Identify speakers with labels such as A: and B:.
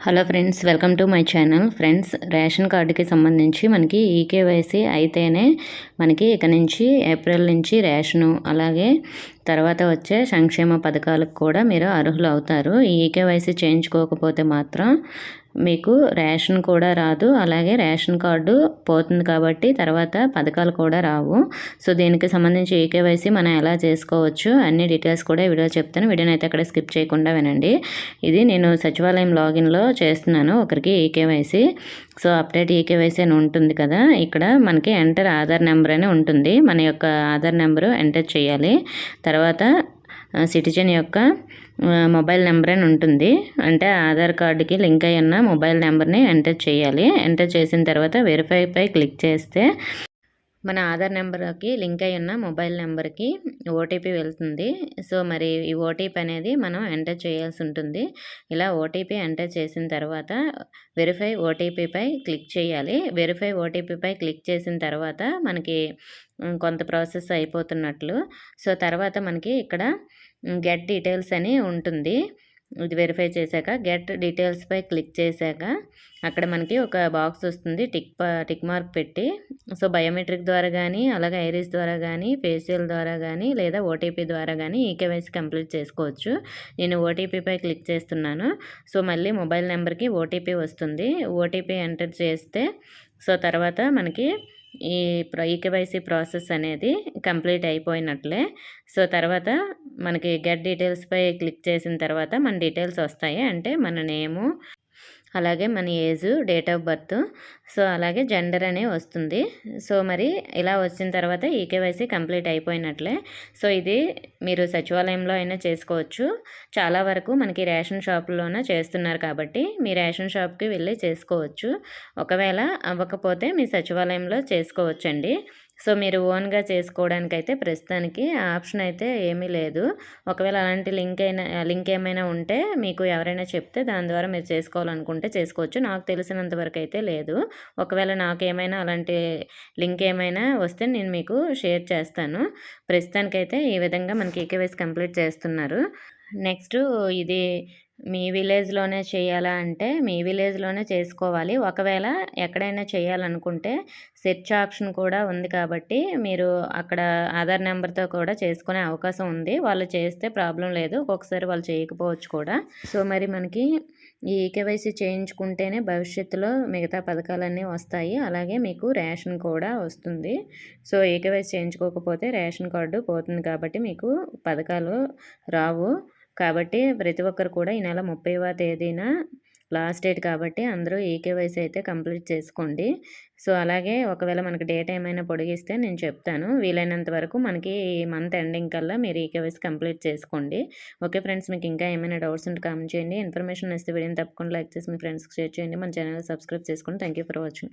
A: Hello friends, welcome to my channel. Friends, ration కార్డుకి సంబంధించి మనకి ఈకేవైసీ అయితేనే మనకి ఇక నుంచి ఏప్రిల్ నుంచి రేషను, అలాగే తర్వాత వచ్చే సంక్షేమ పథకాలకు కూడా మీరు అర్హులు అవుతారు. ఈ ఈకేవైసీ చేయించుకోకపోతే మాత్రం మీకు రేషన్ కూడా రాదు, అలాగే రేషన్ కార్డు పోతుంది కాబట్టి తర్వాత పథకాలు కూడా రావు. సో దీనికి సంబంధించి ఈకేవైసీ మనం ఎలా చేసుకోవచ్చు అన్ని డీటెయిల్స్ కూడా వీడియో చెప్తాను. వీడియోని అయితే అక్కడ స్కిప్ చేయకుండా వినండి. ఇది నేను సచివాలయం లాగిన్లో చేస్తున్నాను ఒకరికి ఈకేవైసీ. సో అప్డేట్ ఈకేవైసీ అని ఉంటుంది కదా, ఇక్కడ మనకి ఎంటర్ ఆధార్ నెంబర్ అని ఉంటుంది. మన యొక్క ఆధార్ నెంబరు ఎంటర్ చేయాలి. తర్వాత సిటిజన్ యొక్క మొబైల్ నెంబర్ అని ఉంటుంది, అంటే ఆధార్ కార్డుకి లింక్ అయి ఉన్న మొబైల్ నెంబర్ని ఎంటర్ చేయాలి. ఎంటర్ చేసిన తర్వాత వెరిఫైపై క్లిక్ చేస్తే మన ఆధార్ నెంబర్కి లింక్ అయి ఉన్న మొబైల్ నెంబర్కి ఓటీపీ వెళ్తుంది. సో మరి ఈ ఓటీపీ అనేది మనం ఎంటర్ చేయాల్సి ఉంటుంది. ఇలా ఓటీపీ ఎంటర్ చేసిన తర్వాత వెరిఫై ఓటీపీపై క్లిక్ చేయాలి. వెరిఫై ఓటీపీపై క్లిక్ చేసిన తర్వాత మనకి కొంత ప్రాసెస్ అయిపోతున్నట్లు. సో తర్వాత మనకి ఇక్కడ గెట్ డీటెయిల్స్ అని ఉంటుంది. ఇది వెరిఫై చేశాక గెట్ డీటెయిల్స్పై క్లిక్ చేశాక అక్కడ మనకి ఒక బాక్స్ వస్తుంది, టిక్ మార్క్ పెట్టి. సో బయోమెట్రిక్ ద్వారా కానీ, అలాగే ఐరిస్ ద్వారా కానీ, ఫేషియల్ ద్వారా కానీ, లేదా ఓటీపీ ద్వారా కానీ ఈకేవైసీ కంప్లీట్ చేసుకోవచ్చు. నేను ఓటీపీపై క్లిక్ చేస్తున్నాను. సో మళ్ళీ మొబైల్ నెంబర్కి ఓటీపీ వస్తుంది. ఓటీపీ ఎంటర్ చేస్తే సో తర్వాత మనకి ఈ ఈకేవైసీ ప్రాసెస్ అనేది కంప్లీట్ అయిపోయినట్లే. సో తర్వాత మనకి గెట్ డీటెయిల్స్పై క్లిక్ చేసిన తర్వాత మన డీటెయిల్స్ వస్తాయి, అంటే మన నేము, అలాగే మన age, date of birth, so అలాగే జెండర్ అనే వస్తుంది. సో మరి ఇలా వచ్చిన తర్వాత ఈకేవైసీ కంప్లీట్ అయిపోయినట్లే. సో ఇది మీరు సచివాలయంలో అయినా చేసుకోవచ్చు. చాలా వరకు మనకి రేషన్ షాపుల్లోనే చేస్తున్నారు కాబట్టి మీ రేషన్ షాప్కి వెళ్ళి చేసుకోవచ్చు. ఒకవేళ అవ్వకపోతే మీ సచివాలయంలో చేసుకోవచ్చండి. సో మీరు ఓన్గా చేసుకోవడానికైతే ప్రస్తుతానికి ఆప్షన్ అయితే ఏమీ లేదు. ఒకవేళ అలాంటి లింక్ ఏమైనా ఉంటే మీకు ఎవరైనా చెప్తే దాని ద్వారా మీరు చేసుకోవాలనుకుంటే చేసుకోవచ్చు. నాకు తెలిసినంత వరకు అయితే లేదు. ఒకవేళ నాకేమైనా అలాంటి లింక్ ఏమైనా వస్తే నేను మీకు షేర్ చేస్తాను. ప్రస్తుతానికైతే ఈ విధంగా మనకి ఈకేవైసీ కంప్లీట్ చేస్తున్నారు. నెక్స్ట్ ఇది మీ విలేజ్లోనే చేయాలా అంటే మీ విలేజ్లోనే చేసుకోవాలి. ఒకవేళ ఎక్కడైనా చేయాలనుకుంటే సెర్చ్ ఆప్షన్ కూడా ఉంది కాబట్టి మీరు అక్కడ ఆధార్ నెంబర్తో కూడా చేసుకునే అవకాశం ఉంది. వాళ్ళు చేస్తే ప్రాబ్లం లేదు, ఒక్కొక్కసారి వాళ్ళు చేయకపోవచ్చు కూడా. సో మరి మనకి ఈ ఈకేవైసీ చేయించుకుంటేనే భవిష్యత్తులో మిగతా పథకాలన్నీ వస్తాయి, అలాగే మీకు రేషన్ కూడా వస్తుంది. సో ఈకేవైసీ చేయించుకోకపోతే రేషన్ కార్డు పోతుంది కాబట్టి మీకు పథకాలు రావు. కాబట్టి ప్రతి ఒక్కరు కూడా ఈ నెల 30వ తేదీన లాస్ట్ డేట్ కాబట్టి అందరూ ఈకేవైసీ అయితే కంప్లీట్ చేసుకోండి. సో అలాగే ఒకవేళ మనకి డేట్ ఏమైనా పొడిగిస్తే నేను చెప్తాను. వీలైనంత వరకు మనకి ఈ మంత్ ఎండింగ్ కల్లా మీరు ఈకేవైసీ కంప్లీట్ చేసుకోండి. ఓకే ఫ్రెండ్స్, మీకు ఇంకా ఏమైనా డౌట్స్ ఉంటే కామెంట్ చేయండి. ఇన్ఫర్మేషన్ ఇస్తే వీడియోని తప్పకుండా లైక్ చేసి మీ ఫ్రెండ్స్కి షేర్ చేయండి. మన ఛానల్ సబ్స్క్రైబ్ చేసుకోండి. Thank you for watching.